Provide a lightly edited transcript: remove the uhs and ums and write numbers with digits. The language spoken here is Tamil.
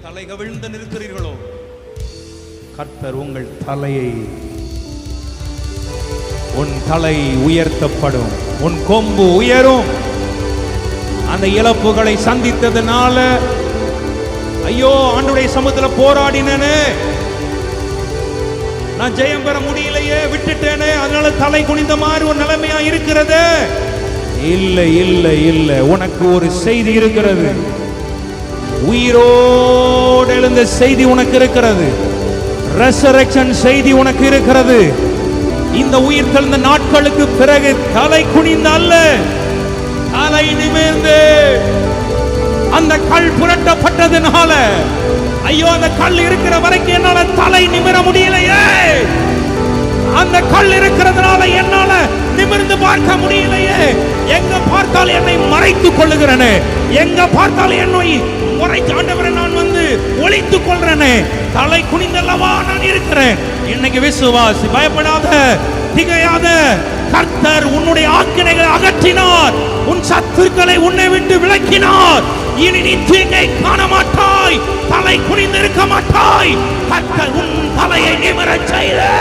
தலை கவிழ்ந்து நிற்கிறீர்களோ, கர்த்தர் உங்கள் தலையை, உன் தலை உயர்த்தப்படும், உன் கொம்பு உயரும். அந்த இழப்புகளை சந்தித்ததுனால ஐயோ ஆண்டுடைய சமூகத்தில் போராடினேனே, நான் ஜெயம் பெற முடியலையே, விட்டுட்டேனே, அதனால தலை குனிந்த மாதிரி ஒரு நிலைமையா இருக்கிறது. இல்லை இல்லை இல்லை, உனக்கு ஒரு செய்தி இருக்கிறது. உயிரோடு எழுந்த செய்தி உனக்கு இருக்கிறது. ரெசரக்ஷன் செய்தி உனக்கு இருக்கிறது. இந்த உயிர் தெழுந்த நாட்களுக்கு பிறகு தலை குனிந்த அல்ல, தலை நிமிர்ந்து அந்த கல் புரட்டப்பட்டதுனால ஐயோ அந்த கல் இருக்கிற வரைக்கும் என்னால தலை நிமிர முடியலையே, அந்த கல் இருக்கிறதுனால என்னால நிமிர்ந்து பார்க்க முடியலையே, எங்க பார்த்தால் என்னை மறைத்துக் கொள்ளுகிறேனே, எங்க பார்த்தால் என்னை மறைத்து ஆண்டவரை நான் வந்து ஒளித்துக் கொள்றேனே, தலை குனிந்தல்லவா நான் இருக்கிறேன். இன்னைக்கு விசுவாசி, பயப்படாத, திகையாத. கர்த்தர் உன்னுடைய ஆக்கினைகளை அகற்றினார், உன் சத்துருக்களை உன்னை விட்டு விலக்கினார். இனி நீ தீங்கை காண மாட்டாய், தலை குனிந்து இருக்க மாட்டாய். கர்த்தர் உன் தலையை நிமிரச் செய்தார்.